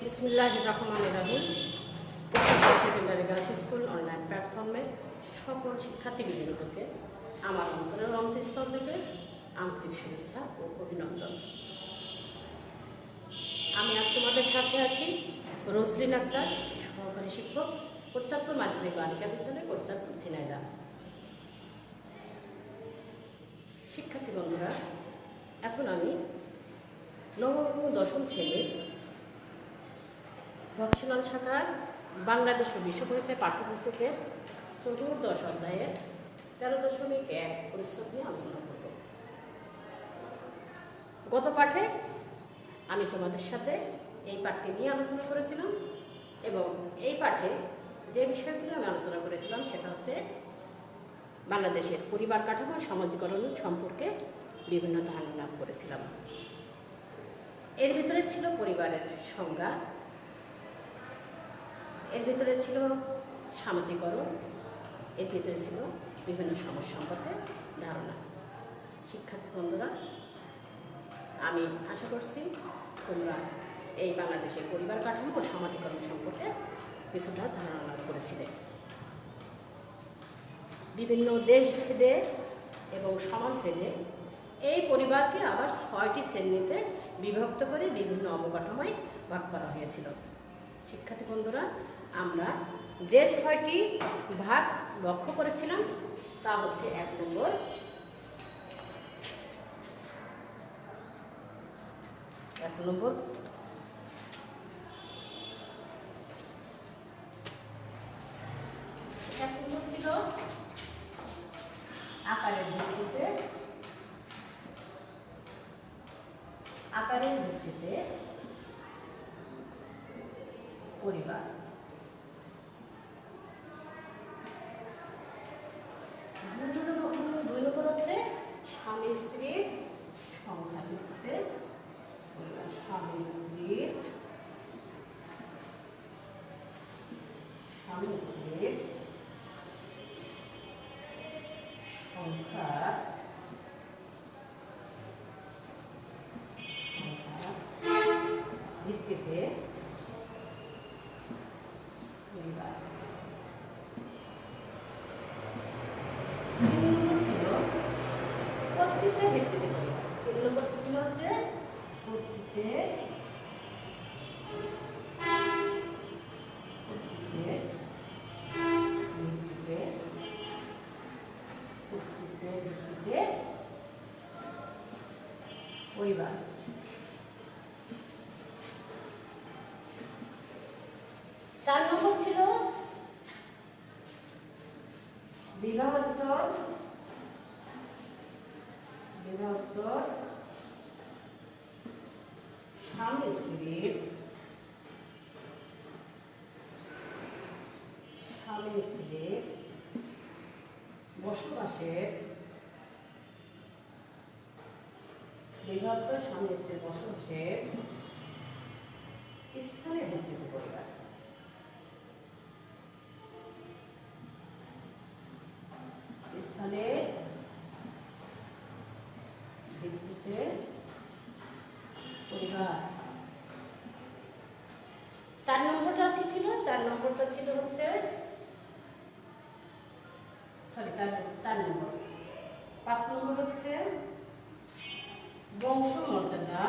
বিসমিল্লাহির রহমানির রহিম। Secondary girls school online প্ল্যাটফর্মে সকল শিক্ষার্থীবৃন্দকে আমার অন্তরের অন্তঃস্থল থেকে আন্তরিক শুভেচ্ছা ও অভিনন্দন। আমি আজ তোমাদের সাথে আছি রোজলিন আক্তার, সহকারী শিক্ষক, কোটচাঁদপুর মাধ্যমিক বালিকা বিদ্যালয়, কোটচাঁদপুর, ঝিনাইদহ। শিক্ষার্থী বন্ধুরা, এখন আমি নবম ও দশম শ্রেণীর ভকেশনাল শাখার বাংলাদেশ ও বিশ্ব পরিচয় পাঠ্যপুস্তকের চতুর্দশ অধ্যায়ের 13.1 পরিচ্ছদ নিয়ে আলোচনা করব। গত পাঠে আমি তোমাদের সাথে এই পাঠটি নিয়ে আলোচনা করেছিলাম এবং এই পাঠে যে বিষয়গুলো আমি আলোচনা করেছিলাম সেটা হচ্ছে বাংলাদেশের পরিবার কাঠামো সামাজিকরণ সম্পর্কে বিভিন্ন ধারণা লাভ করেছিলাম। এর ভিতরে ছিল পরিবারের সংজ্ঞা, এর ভিতরে ছিল সামাজিকরণ, এর ভিতরে ছিল বিভিন্ন সমাজ সম্পর্কে ধারণা। শিক্ষার্থী বন্ধুরা, আমি আশা করছি তোমরা এই বাংলাদেশের পরিবার কাঠামো ও সামাজিকরণ সম্পর্কে কিছুটা ধারণা লাভ করেছিলে। বিভিন্ন দেশভেদে এবং সমাজভেদে এই পরিবারকে আবার 6টি শ্রেণীতে বিভক্ত করে বিভিন্ন অবকাঠামোয় ভাগ করা হয়েছিল। শিক্ষার্থী বন্ধুরা, আমরা যে 6টি ভাগ লক্ষ্য করেছিলাম তা হচ্ছে 1 নম্বর ছিল আকারের ভিত্তিতে পরিবার। 2 নম্বর হচ্ছে স্বামী স্ত্রীর সংখ্যার ভিত্তিতে পরিবার। স্বামী স্ত্রীর সংখ্যার ভিত্তিতে পরিবার। 3 নম্বর ছিল কর্তৃত্বের ভিত্তিতে পরিবার। 3 নম্বর ছিল হচ্ছে কর্তৃত্বের ভিত্তিতে পরিবার। 4 নম্বর ছিল বিবাহোত্তর স্বামী স্ত্রীর বসবাসের স্থানের ভিত্তিতে পরিবার। স্থানের ভিত্তিতে পরিবার। 4 নম্বরটা কি ছিল? 4 নম্বরটা ছিল হচ্ছে 4 নম্বর। 5 নম্বর হচ্ছে বংশমর্যাদা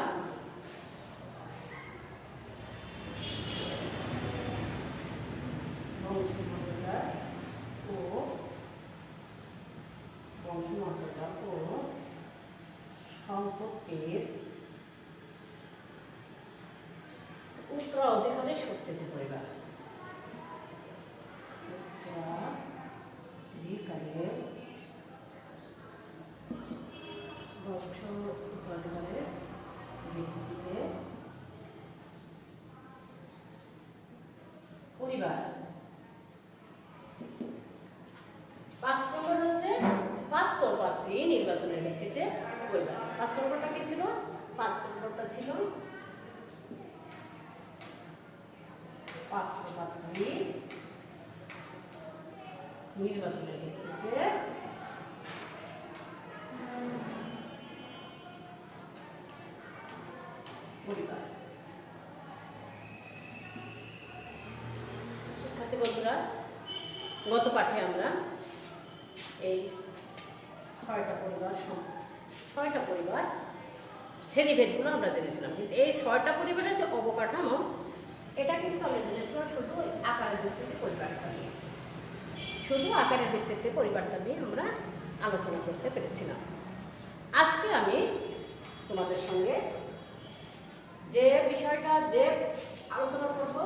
ও সম্পত্তির উত্তরাধিকারের সূত্রে পরিবার। উত্তরাধিকারের ভিত্তিতে পরিবার। 5 নম্বর হচ্ছে পাত্র পাত্রী নির্বাচনের ভিত্তিতে পরিবার। 5 নম্বরটা কি ছিল? 5 নম্বরটা ছিল পাত্র পাত্রী নির্বাচনের ভিত্তিতে পরিবার। বন্ধুরা, গত পাঠে আমরা এই ছয়টা পরিবার শ্রেণীভেদগুলো আমরা জেনেছিলাম। কিন্তু এই ছয়টা পরিবারের যে অবকাঠামো, এটা কিন্তু আমরা জেনেছিলাম শুধু আকারের ভিত্তিতে পরিবারটা নিয়ে। শুধু আকারের ভিত্তিতে পরিবারটা নিয়ে আমরা আলোচনা করতে পেরেছিলাম। আজকে আমি তোমাদের সঙ্গে যে বিষয়টা যে আলোচনা করব,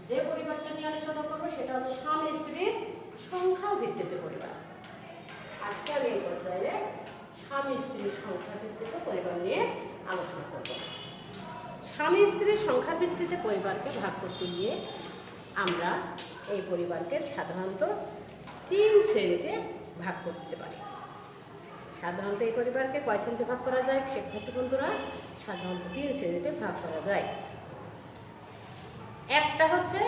যে পরিবারটা নিয়ে আলোচনা করবো, সেটা হচ্ছে স্বামী স্ত্রীর সংখ্যা ভিত্তিতে পরিবার। আজকে আমি এই পর্যায়ে স্বামী স্ত্রীর সংখ্যা ভিত্তিতে পরিবার নিয়ে আলোচনা করব। স্বামী স্ত্রীর সংখ্যা ভিত্তিতে পরিবারকে ভাগ করতে গিয়ে আমরা এই পরিবারকে সাধারণত 3 শ্রেণীতে ভাগ করতে পারি। সাধারণত এই পরিবারকে কয় শ্রেণীতে ভাগ করা যায় শিক্ষার্থী বন্ধুরা? সাধারণত 3 শ্রেণীতে ভাগ করা যায়। একটা হচ্ছে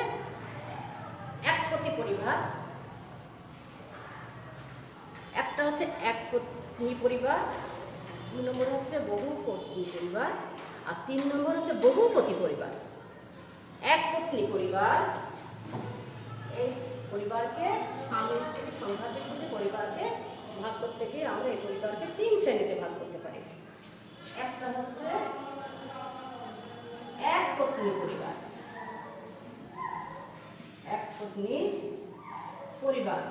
একপতি পরিবার, একটা হচ্ছে একপত্নী পরিবার, 2 নম্বর হচ্ছে বহুপত্নী পরিবার, আর 3 নম্বর হচ্ছে বহুপতি পরিবার। একপত্নী পরিবার, এই পরিবারকে স্বামী স্ত্রী সংখ্যা ভিত্তিতে পরিবারকে ভাগ করতে গিয়ে আমরা এই পরিবারকে 3 শ্রেণীতে ভাগ করতে পারি। একটা হচ্ছে একপত্নী পরিবার, একপত্নী পরিবার।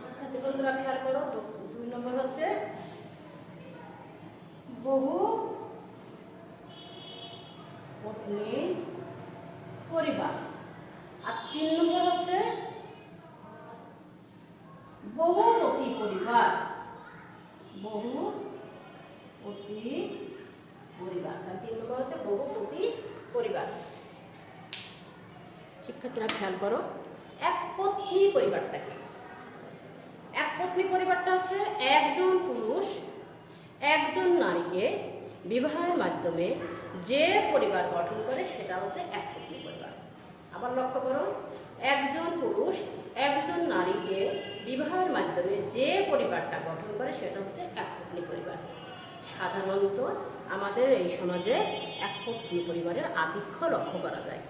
শিক্ষার্থী বন্ধুরা খেয়াল করো তো, 2 নম্বর হচ্ছে বহুপত্নী পরিবার, আর 3 নম্বর হচ্ছে বহুপতি পরিবার। বহুপতি পরিবার, আর 3 নম্বর হচ্ছে বহুপতি পরিবার। শিক্ষার্থীরা খেয়াল করো, একপত্নী পরিবারটা কি? একপত্নী পরিবারটা হচ্ছে একজন পুরুষ একজন নারীকে বিবাহের মাধ্যমে যে পরিবার গঠন করে সেটা হচ্ছে একপত্নী পরিবার। আবার লক্ষ্য করো, একজন পুরুষ একজন নারীকে বিবাহের মাধ্যমে যে পরিবারটা গঠন করে সেটা হচ্ছে একপত্নী পরিবার। সাধারণত আমাদের এই সমাজে একপত্নী পরিবারের আধিক্য লক্ষ্য করা যায়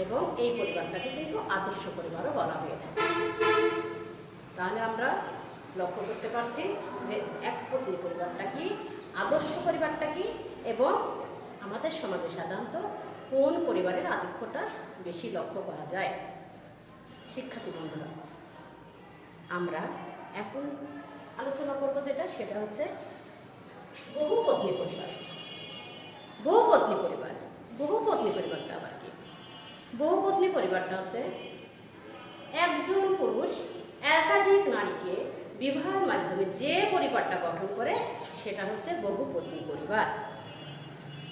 এবং এই পরিবারটাকে কিন্তু আদর্শ পরিবারও বলা হয়ে থাকে। তাহলে আমরা লক্ষ্য করতে পারছি যে একপত্নী পরিবারটা কি, আদর্শ পরিবারটা কি, এবং আমাদের সমাজে সাধারণত কোন পরিবারের আধিক্যটা বেশি লক্ষ্য করা যায়। শিক্ষার্থী বন্ধুরা, আমরা এখন আলোচনা করব সেটা হচ্ছে বহুপত্নী পরিবার। বহুপত্নী পরিবার, বহুপত্নী পরিবারটা আবার কি? বহুপত্নী পরিবারটা হচ্ছে একজন পুরুষ একাধিক নারীকে বিবাহের মাধ্যমে যে পরিবারটা গঠন করে সেটা হচ্ছে বহুপত্নী পরিবার।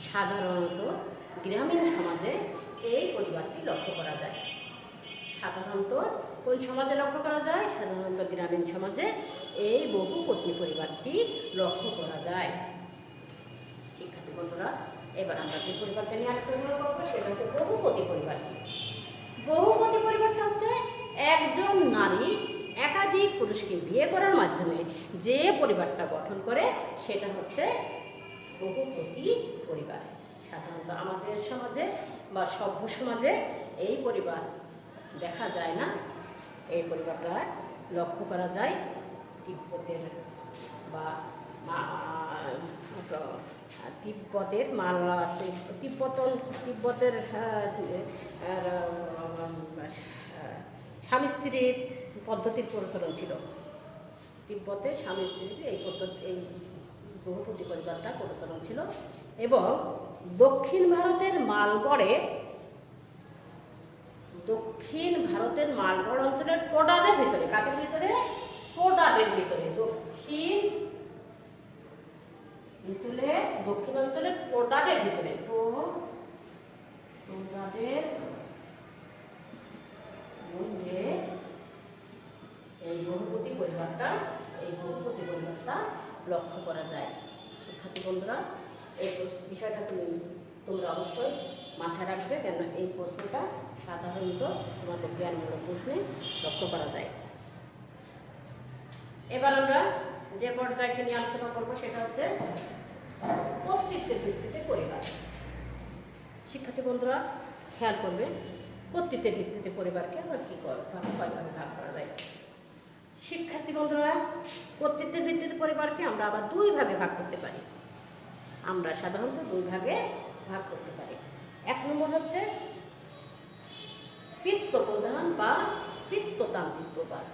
সাধারণত গ্রামীণ সমাজে এই পরিবারটি লক্ষ্য করা যায়। সাধারণত কোন সমাজে লক্ষ্য করা যায়? সাধারণত গ্রামীণ সমাজে এই বহুপত্নী পরিবারটি লক্ষ্য করা যায়। শিক্ষার্থী বন্ধুরা, এবার আমরা যে পরিবারটা নিয়ে আলোচনা করবো সেটা হচ্ছে বহুপতি পরিবার। বহুপতি পরিবারটা হচ্ছে একজন নারী একাধিক পুরুষকে বিয়ে করার মাধ্যমে যে পরিবারটা গঠন করে সেটা হচ্ছে বহুপতি পরিবার। সাধারণত আমাদের সমাজে বা সভ্য সমাজে এই পরিবার দেখা যায় না। এই পরিবারটা লক্ষ্য করা যায় তিব্বতের বা তিব্বতের স্বামী স্ত্রীর পদ্ধতির প্রচলন ছিল। তিব্বতে স্বামী স্ত্রীর এই পদ্ধতি, এই বহুপতি পরিবারটা প্রচলন ছিল। এবং দক্ষিণ ভারতের মালগড় অঞ্চলের টোডাদের ভিতরে, কাদের ভিতরে? টোডাদের ভিতরে, দক্ষিণ অঞ্চলের টোডাদের ভিতরে, টোডাদের মধ্যে এই বহুপতি পরিবারটা লক্ষ্য করা যায়। শিক্ষার্থী বন্ধুরা, এই বিষয়টা তোমরা অবশ্যই মাথায় রাখবে, কেন এই প্রশ্নটা সাধারণত তোমাদের জ্ঞানমূলক প্রশ্নে লক্ষ্য করা যায়। এবার আমরা যে পর্যায়টি নিয়ে আলোচনা করবো সেটা হচ্ছে কর্তৃত্বের ভিত্তিতে পরিবার। শিক্ষার্থী বন্ধুরা খেয়াল করবে, কর্তৃত্বের ভিত্তিতে পরিবারকে আবার কি কয়ভাবে ভাগ করা যায়। শিক্ষার্থী বন্ধুরা, কর্তৃত্বের ভিত্তিতে পরিবারকে আমরা আবার দুই ভাগে ভাগ করতে পারি। আমরা সাধারণত দুই ভাগে ভাগ করতে পারি। এক নম্বর হচ্ছে পিতৃ প্রধান বা পিতৃতান্ত্রিক প্রবাদ।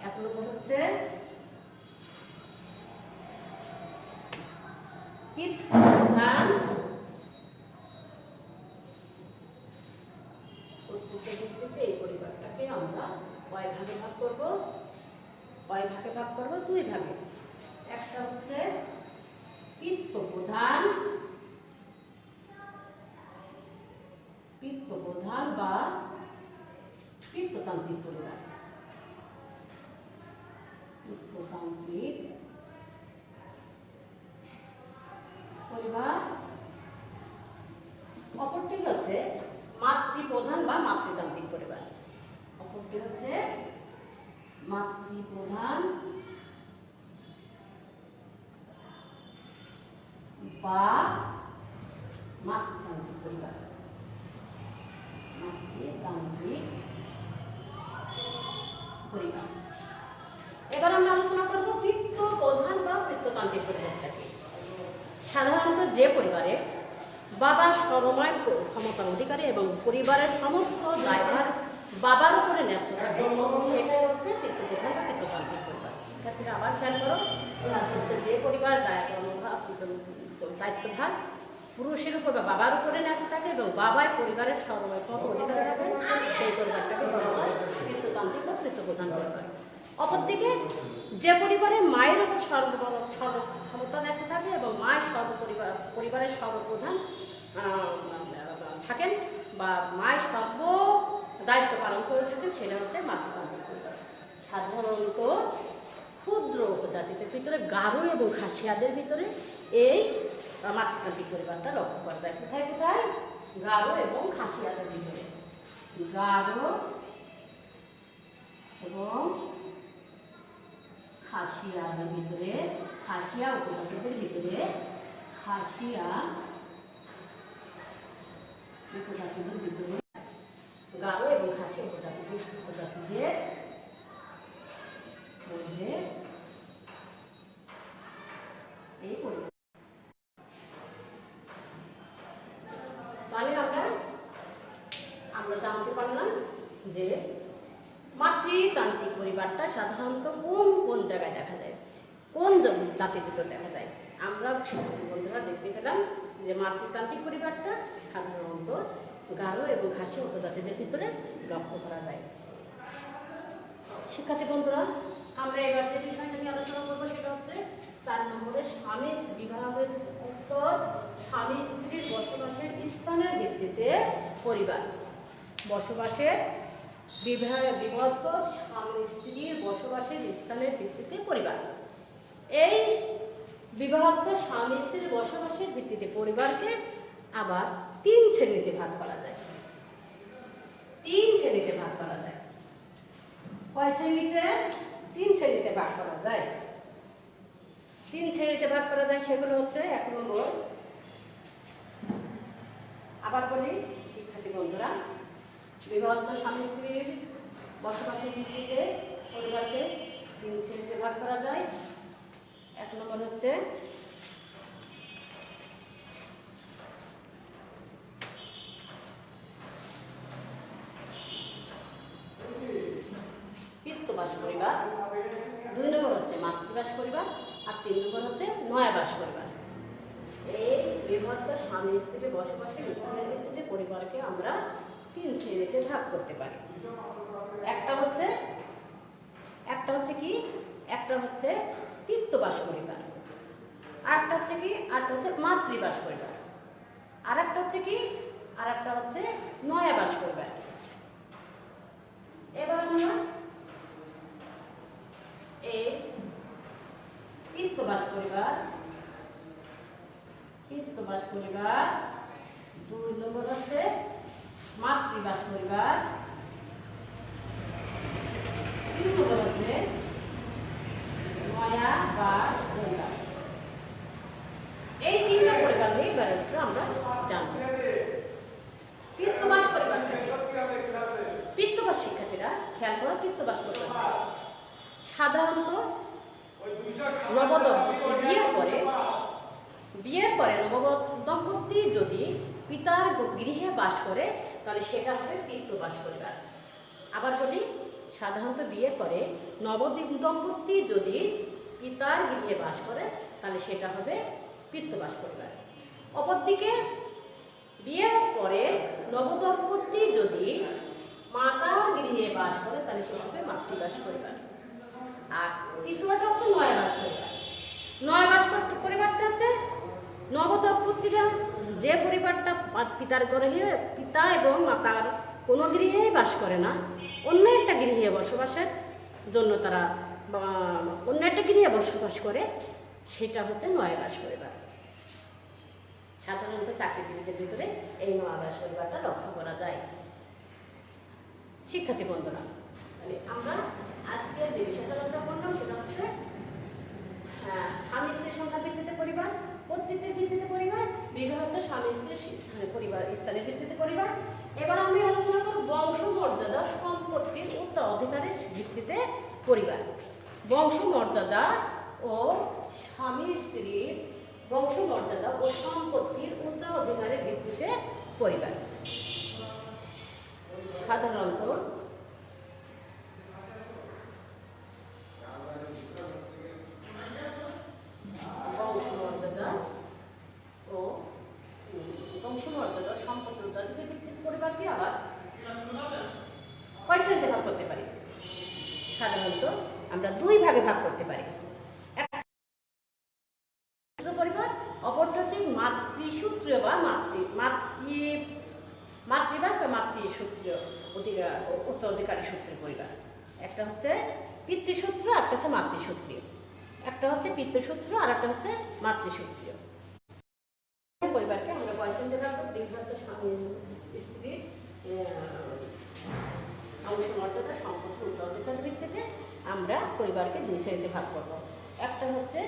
এক নম্বর হচ্ছে পিতৃ প্রধান কর্তৃত্বের ভিত্তিতে এই পরিবারটাকে আমরা কয় ভাগে ভাগ করব? দুই ভাগে। একটা হচ্ছে পিতৃ প্রধান বা পিতৃতান্ত্রিক পরিবার। পিতৃতান্ত্রিক পরিবার। অপরটি হচ্ছে মাতৃপ্রধান বা মাতৃতান্ত্রিক পরিবার। অপরটি হচ্ছে মাতৃপ্রধান বা মাতৃতান্ত্রিক পরিবার। মাতৃতান্ত্রিক পরিবার। এবার আমরা আলোচনা করব পিতৃ প্রধান বা পিতৃতান্ত্রিক পরিবারটাকে। সাধারণত যে পরিবারে বাবা সর্বময় ক্ষমতার অধিকারী এবং পরিবারের সমস্ত দায়ভার বাবার উপরে ন্যস্ত থাকে, সেটাই হচ্ছে পিতৃ প্রধান বা পিতৃতান্ত্রিক পরিবার। শিক্ষার্থীরা আবার খেয়াল করো, যে পরিবার দায়িত্বভার পুরুষের উপর বা বাবার উপরে ন্যস্ত থাকে এবং বাবাই পরিবারের সর্বময় কত অধিকার রাখে, সেই পরিবারটাকে পিতৃতান্ত্রিক বা পিতৃপ্রধান পরিবার। অপরদিকে যে পরিবারে মায়ের উপর সর্বক্ষমতা ন্যস্ত থাকে এবং মায়ের পরিবারের সর্বপ্রধান থাকেন বা মায়ের সর্ব দায়িত্ব পালন করে থাকেন, সেটা হচ্ছে মাতৃতান্ত্রিক পরিবার। সাধারণত ক্ষুদ্র উপজাতিদের ভিতরে গারো এবং খাসিয়াদের ভিতরে এই মাতৃতান্ত্রিক পরিবারটা লক্ষ্য করা যায়। কোথায় কোথায়? গারো এবং খাসিয়াদের ভিতরে। গারো এবং খাসিয়াদের ভিতরে, খাসিয়া উপজাতিদের ভিতরে, খাসিয়া উপজাতিদের ভিতরে গারো এবং খাসিয়া উপজাতিদের মধ্যে এই পরিবার। তাহলে আমরা জানতে পারলাম যে মাতৃতান্ত্রিক পরিবারটা সাধারণত কোন কোন জায়গায় দেখা যায়, কোন জাতির ভিতর দেখা যায়। আমরা শিক্ষার্থী বন্ধুরা দেখতে পেলাম যে মাতৃতান্ত্রিক পরিবারটা সাধারণত গারো এবং খাসিয়া উপজাতিদের ভিতরে লক্ষ্য করা যায়। শিক্ষার্থী বন্ধুরা, আমরা এবার যে বিষয়টা নিয়ে আলোচনা করবো সেটা হচ্ছে 4 নম্বরে স্বামী বিবাহের উত্তর স্বামী স্ত্রীর বসবাসের স্থানের ভিত্তিতে পরিবার। বসবাসের বিভক্ত স্বামী স্ত্রীর বসবাসের স্থানের ভিত্তিতে পরিবার। এই বিভক্ত স্বামী স্ত্রীর বসবাসের ভিত্তিতে পরিবারকে আবার 3 শ্রেণীতে ভাগ করা যায়। 3 শ্রেণীতে ভাগ করা যায়। কয় শ্রেণীতে? 3 শ্রেণীতে ভাগ করা যায়। 3 শ্রেণীতে ভাগ করা যায়, সেগুলো হচ্ছে 1 নম্বর। আবার বলি শিক্ষার্থী বন্ধুরা, বিভক্ত স্বামী স্ত্রীর বসবাসের ভিত্তিতে পরিবারকে 3 শ্রেণীতে ভাগ করা যায়। 1 নম্বর হচ্ছে পিতৃবাস পরিবার, 2 নম্বর হচ্ছে মাতৃবাস পরিবার, আর 3 নম্বর হচ্ছে নয়াবাস পরিবার। এই বিভক্ত স্বামী স্ত্রীর বসবাসের স্থানের ভিত্তিতে পরিবারকে আমরা 3 শ্রেণীতে ভাগ করতে পারি। একটা হচ্ছে কি? একটা হচ্ছে পিতৃবাস পরিবার, আরেকটা হচ্ছে কি? আরেকটা হচ্ছে মাতৃবাস পরিবার, আরেকটা হচ্ছে কি? আরেকটা হচ্ছে নয়াবাস পরিবার। এবার আমরা এই পিতৃবাস পরিবার, 2 নম্বর হচ্ছে মাতৃবাস পরিবার, 3 নম্বর হচ্ছে নয়াবাস পরিবার। এই 3টা পরিবার নিয়ে এবার আমরা জানবো। পিতৃবাস পরিবারটা পিতার গৃহে বাস করে তাহলে সেটা হবে পিতৃবাস পরিবার। আবার বলি, সাধারণত বিয়ের পরে নবদম্পতি যদি পিতার গৃহে বাস করে তাহলে সেটা হবে পিতৃবাস পরিবার। অপরদিকে বিয়ের পরে নবদম্পতি যদি মাতার গৃহে বাস করে তাহলে সেটা হবে মাতৃবাস পরিবার। আর তৃতীয়টা হচ্ছে নয়বাস পরিবার। নয়বাস পরিবারটা হচ্ছে নবদম্পতিরা যে পরিবারটা পিতার গৃহে, পিতা এবং মাতার কোনো গৃহেই বাস করে না, অন্য একটা গৃহে বসবাসের জন্য তারা অন্য একটা গৃহে বসবাস করে, সেটা হচ্ছে নয়বাস পরিবার। সাধারণত চাকরিজীবীদের ভিতরে এই নয়বাস পরিবারটা লক্ষ্য করা যায়। শিক্ষার্থী বন্ধুরা, আমরা আজকে যে বিষয়টা আলোচনা করলাম সেটা হচ্ছে স্বামী স্ত্রীর সংখ্যার ভিত্তিতে পরিবার, কর্তৃত্বের ভিত্তিতে পরিবার, বিবাহিত স্বামী স্ত্রীর পরিবার স্থানের ভিত্তিতে পরিবার। এবার আমি আলোচনা করব বংশমর্যাদা সম্পত্তির উত্তরাধিকারের ভিত্তিতে পরিবার। বংশমর্যাদা ও স্বামী স্ত্রীর বংশমর্যাদা ও সম্পত্তির উত্তরাধিকারের ভিত্তিতে পরিবার। সাধারণত বংশমর্যাদা সম্পত্তির উত্তরাধিকারের ভিত্তিতে পরিবারকে আবার কয় শ্রেণীতে ভাগ করতে পারি? সাধারণত আমরা দুই ভাগে ভাগ করতে পারি। পরিবার, অপরটা হচ্ছে মাতৃসূত্রীয় বা মাতৃবাস বা মাতৃসূত্রীয় উত্তরাধিকারী সূত্রের পরিবার। একটা হচ্ছে পিতৃসূত্র, একটা হচ্ছে মাতৃসূত্রীয়। একটা হচ্ছে পিতৃসূত্র আর একটা হচ্ছে মাতৃসূত্রীয়। পরিবারকে আমরা কয় শ্রেণীতে ভাগ করব? বিবাহিত স্বামী স্ত্রীর বংশমর্যাদা সম্পত্তির উত্তরাধিকারের ভিত্তিতে আমরা পরিবারকে দুই শ্রেণীতে ভাগ করব। একটা হচ্ছে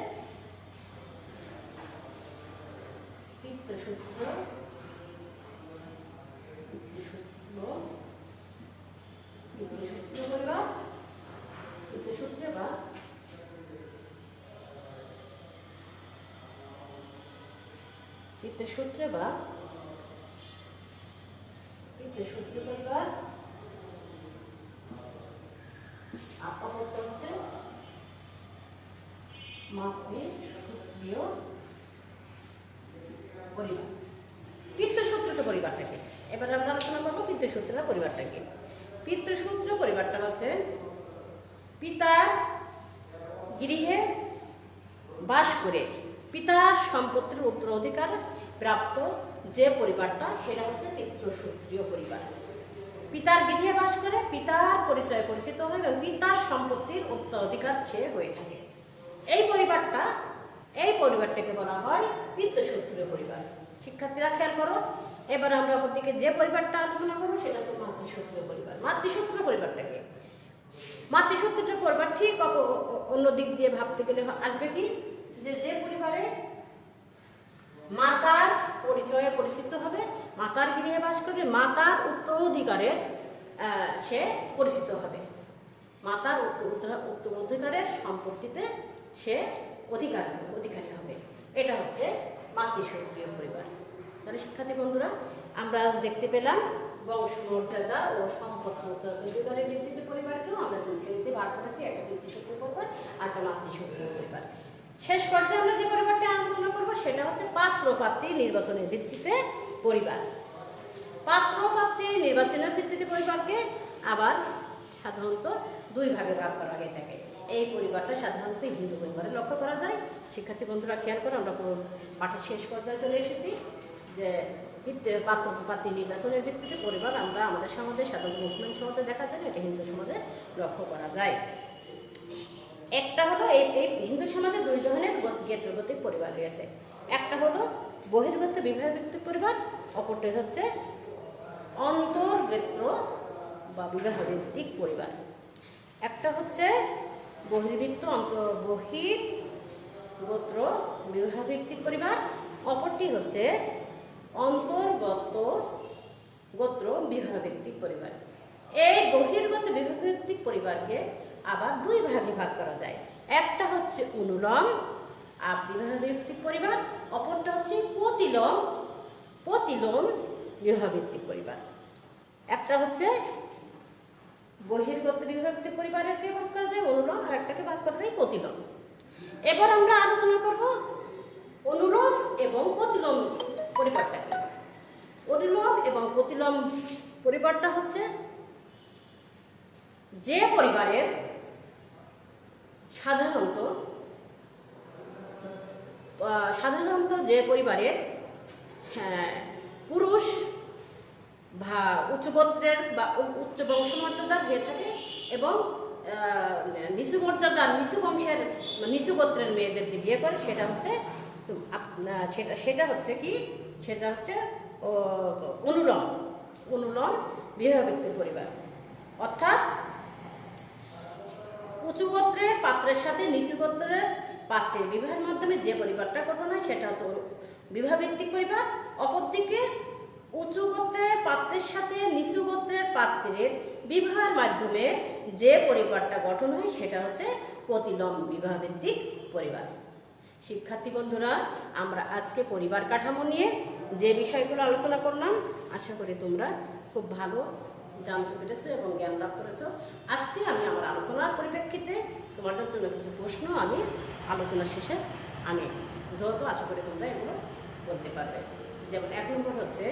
পিতৃসূত্র পরিবার, পিতৃসূত্রে বা পিতৃসূত্রে পরিবার, অপরটা হচ্ছে মাতৃসূত্রীয় পরিবার। পিতৃসূত্রিত পরিবারটাকে এবার আমরা আলোচনা করবো। পিতৃসূত্র পরিবারটাকে, পিতৃসূত্র পরিবারটা হচ্ছে পিতার গৃহে বাস করে পিতার সম্পত্তির উত্তরাধিকার প্রাপ্ত যে পরিবারটা সেটা হচ্ছে পিতৃসূত্রীয় পরিবার। পিতার গৃহে বাস করে পিতার পরিচয় পরিচিত হয় এবং পিতার সম্পত্তির উত্তরাধিকার সে হয়ে থাকে। এই পরিবারটাকে বলা হয় পিতৃসূত্রীয় পরিবার। শিক্ষার্থীরা খেয়াল করো। এবার আমরা অপরদিকে যে পরিবারটা আলোচনা করবো সেটা হচ্ছে মাতৃসূত্রীয় পরিবার। মাতৃসূত্র পরিবারটাকে, মাতৃসূত্রীয় পরিবার ঠিক অন্য দিক দিয়ে ভাবতে গেলে আসবে কি, যে পরিবারে মাতার পরিচয়ে পরিচিত হবে, মাতার গৃহে বাস করবে, মাতার উত্তরাধিকারে সে পরিচিত হবে, মাতার উত্তরাধিকারের সম্পত্তিতে সে অধিকারী হবে। এটা হচ্ছে মাতৃসূত্রীয় পরিবার। তাহলে শিক্ষার্থী বন্ধুরা, আমরা দেখতে পেলাম বংশমর্যাদা ও সম্পত্তি উত্তরাধিকারের ভিত্তিতে পরিবারকেও আমরা দুই শ্রেণীতে ভাগ করেছি, একটা পিতৃসূত্রীয় পরিবার আর একটা মাতৃসূত্রীয় পরিবার। শেষ পর্যায়ে আমরা যে পরিবারটি আলোচনা করবো সেটা হচ্ছে পাত্র পাত্রী নির্বাচনের ভিত্তিতে পরিবার। পাত্র পাত্রী নির্বাচনের ভিত্তিতে পরিবারকে আবার সাধারণত দুই ভাগে ভাগ করা হয়ে থাকে। এই পরিবারটা সাধারণত হিন্দু পরিবারে লক্ষ্য করা যায়। শিক্ষার্থী বন্ধুরা খেয়াল করে, আমরা পাঠের শেষ পর্যায়ে চলে এসেছি যে পাত্র পাত্রী নির্বাচনের ভিত্তিতে পরিবার আমরা আমাদের সমাজে, সাধারণত মুসলিম সমাজে দেখা যায় না, এটা হিন্দু সমাজে লক্ষ্য করা যায়। একটা হলো এই হিন্দু সমাজে দুই ধরনের জ্ঞেত্রগতিক পরিবার রয়েছে। একটা হলো বহির্গত বিবাহ ভিত্তিক পরিবার, অপরটি হচ্ছে অন্তর্গোত্র বা বিবাহ ভিত্তিক পরিবার। একটা হচ্ছে বহির্গোত্র বিবাহ ভিত্তিক পরিবার, অপরটি হচ্ছে অন্তর্গত গোত্র বিবাহ ভিত্তিক পরিবার। এই বহির্গত বিবাহ ভিত্তিক পরিবারকে আবার দুই ভাগে ভাগ করা যায়। একটা হচ্ছে অনুলম বিবাহ ভিত্তিক পরিবার, অপরটা হচ্ছে প্রতিলম প্রতিলোম বিবাহভিত্তিক পরিবার। একটা হচ্ছে বহির্গত বিবাহভিত্তিক পরিবারকে ভাগ করা যায় অনুলোম, আর একটাকে ভাগ করা যায় প্রতিলোম। এবার আমরা আলোচনা করব অনুলোম এবং প্রতিলোম পরিবারটা কি। অনুলোম এবং প্রতিলোম পরিবারটা হচ্ছে যে পরিবারের সাধারণত যে পরিবারের পুরুষ বা উচ্চ গোত্রের বা উচ্চ বংশমর্যাদার হয়ে থাকে এবং নিচু মর্যাদার নিচু বংশের নিচু গোত্রের মেয়েদেরকে বিয়ে করে, সেটা হচ্ছে অনুলোম বিবাহভিত্তিক পরিবার। অর্থাৎ উঁচু গোত্রের পাত্রের সাথে নিচু গোত্রের পাত্রের বিবাহের মাধ্যমে যে পরিবারটা গঠন হয় সেটা হচ্ছে বিবাহভিত্তিক পরিবার। অপরদিকে উঁচু গোত্রের পাত্রের সাথে নিচু গোত্রের পাত্রের বিবাহের মাধ্যমে যে পরিবারটা গঠন হয় সেটা হচ্ছে প্রতিলোম বিবাহভিত্তিক পরিবার। শিক্ষার্থী বন্ধুরা, আমরা আজকে পরিবার কাঠামো নিয়ে যে বিষয়গুলো আলোচনা করলাম, আশা করি তোমরা খুব ভালো জানতে পেরেছো এবং জ্ঞান লাভ করেছো। আজকে আমি আমার আলোচনার পরিপ্রেক্ষিতে তোমাদের জন্য কিছু প্রশ্ন আমি আলোচনার শেষে আমি ধরবো, আশা করি তোমরা এগুলো বলতে পারবে। যেমন 1 নম্বর হচ্ছে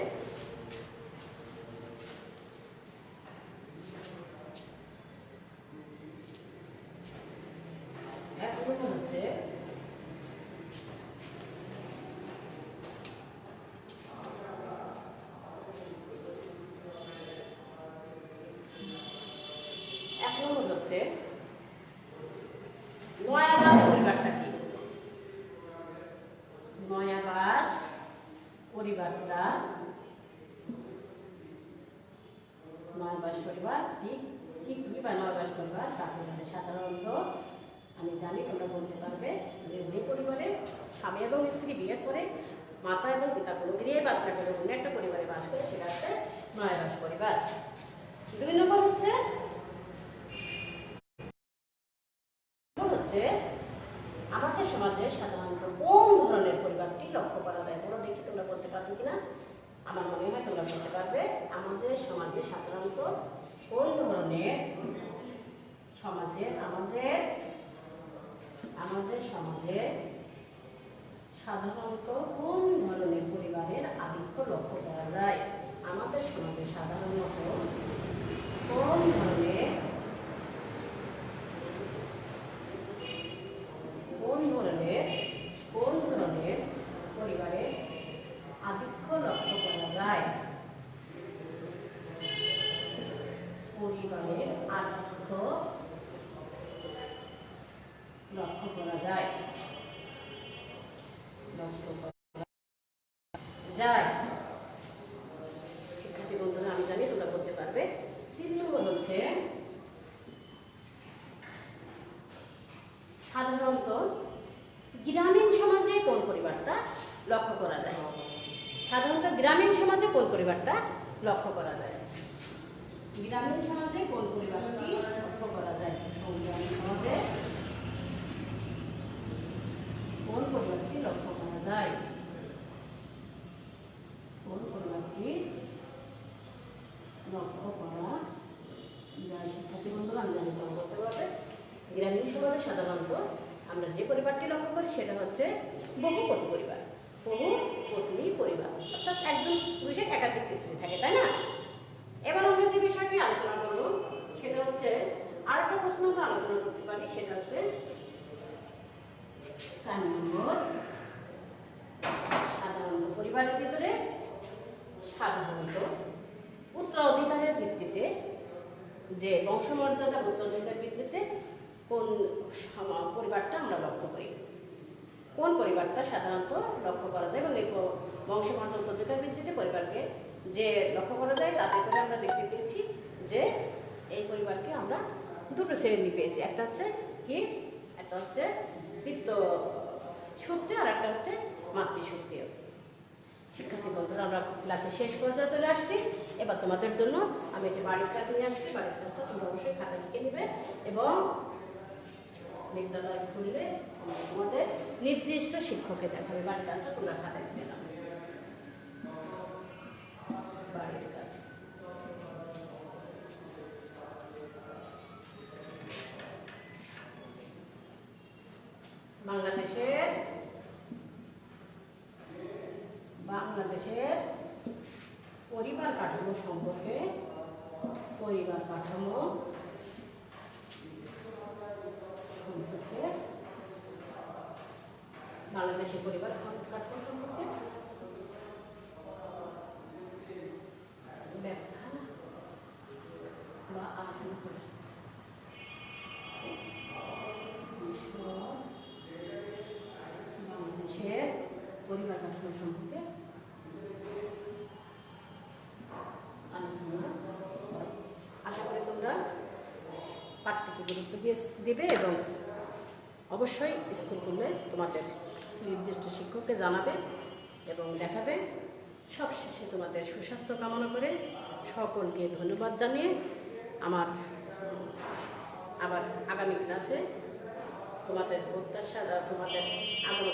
নয়াবাস পরিবারটা কি। নয়াবাস পরিবারটা নয়াবাস পরিবার ঠিক কি বা নয়াবাস পরিবার কাকে বলে। সাধারণত আমি জানি তোমরা বলতে পারবে যে পরিবারে স্বামী এবং স্ত্রী বিয়ে করে মাতা এবং পিতা কোনো গৃহে বাস না করে অন্য একটা পরিবারে বাস করে সেটা হচ্ছে নয়াবাস পরিবার। 2 নম্বর হচ্ছে আমাদের সমাজে সাধারণত কোন ধরনের পরিবারটি লক্ষ্য করা যায়। বলো দেখি তোমরা বলতে পারবে কিনা। আমার মনে হয় তোমরা বলতে পারবে। আমাদের সমাজে সাধারণত কোন ধরনের সাধারণত কোন ধরনের পরিবারের আধিক্য লক্ষ্য করা যায়। আমাদের সমাজে সাধারণত কোন ধরনের পরিবারের আধিক্য লক্ষ্য করা যায়। পরিবারের আধিক্য লক্ষ্য করা যায়। শিক্ষার্থী বন্ধুরা, আমি জানি তোমরা বলতে পারবে। 3 নম্বর হচ্ছে সাধারণত গ্রামীণ সমাজে কোন পরিবারটা লক্ষ্য করা যায়। সাধারণত গ্রামীণ সমাজে কোন পরিবারটা লক্ষ্য করা যায়। গ্রামীণ সমাজে কোন পরিবারটি লক্ষ্য করা যায়। গ্রামীণ সমাজে কোন পরিবারটি লক্ষ্য করা যায়। কোন পরিবারটি লক্ষ্য করা যায়। শিক্ষার্থী বন্ধুরা, আমি জানি তোমরা বলতে পারবে। গ্রামীণ সমাজে সাধারণত আমরা যে পরিবারটি লক্ষ্য করি সেটা হচ্ছে বহুপতি পরিবার। বহুপত্নী পরিবার অর্থাৎ একজন পুরুষের একাধিক স্ত্রী থাকে, তাই না। এবার আমরা যে বিষয়টি আলোচনা করব সেটা হচ্ছে আরেকটা প্রশ্ন আমরা আলোচনা করতে পারি, সেটা হচ্ছে 4 নম্বর। সাধারণত পরিবারের ভিতরে সাধারণত উত্তরাধিকারের ভিত্তিতে যে বংশমর্যাদা উত্তরাধিকারের ভিত্তিতে কোন পরিবারটা আমরা লক্ষ্য করি। কোন পরিবারটা সাধারণত লক্ষ্য করা যায় এবং এই বংশমর্যাদা উত্তরাধিকারের ভিত্তিতে পরিবারকে যে লক্ষ্য করা যায় তাতে করে আমরা দেখতে পেয়েছি যে এই পরিবারকে আমরা 2টো শ্রেণী পেয়েছি। একটা হচ্ছে কি, একটা হচ্ছে পিতৃ সূত্রে আর একটা হচ্ছে মাতৃসূত্রীয়। শিক্ষার্থী বন্ধুরা, আমরা ক্লাসের শেষ পর্যায়ে চলে আসছি। এবার তোমাদের জন্য আমি একটি বাড়ির কাজ নিয়ে আসছি। বাড়ির কাজটা তোমরা অবশ্যই খাতা লিখে নেবে এবং বিদ্যালয় খুললে তোমাদের নির্দিষ্ট শিক্ষককে দেখাবে। বাড়ির কাজটা তোমরা খাতা লিখে নাও। বাড়ির কাজ। বাংলাদেশের পরিবার কাঠামো সম্পর্কে, পরিবার কাঠামো সম্পর্কে, বাংলাদেশের পরিবার কাঠামো সম্পর্কে ব্যাখ্যা বা আলোচনা করে। বাংলাদেশের পরিবার কাঠামো সম্পর্কে আলোচনা করো। আশা করি তোমরা পাঠটিকে গুরুত্ব দিবে এবং অবশ্যই স্কুল করলে তোমাদের নির্দিষ্ট শিক্ষককে জানাবে এবং দেখাবে। সবশেষে তোমাদের সুস্বাস্থ্য কামনা করে সকলকে ধন্যবাদ জানিয়ে আমার আবার আগামী ক্লাসে তোমাদের প্রত্যাশা, তোমাদের আগমন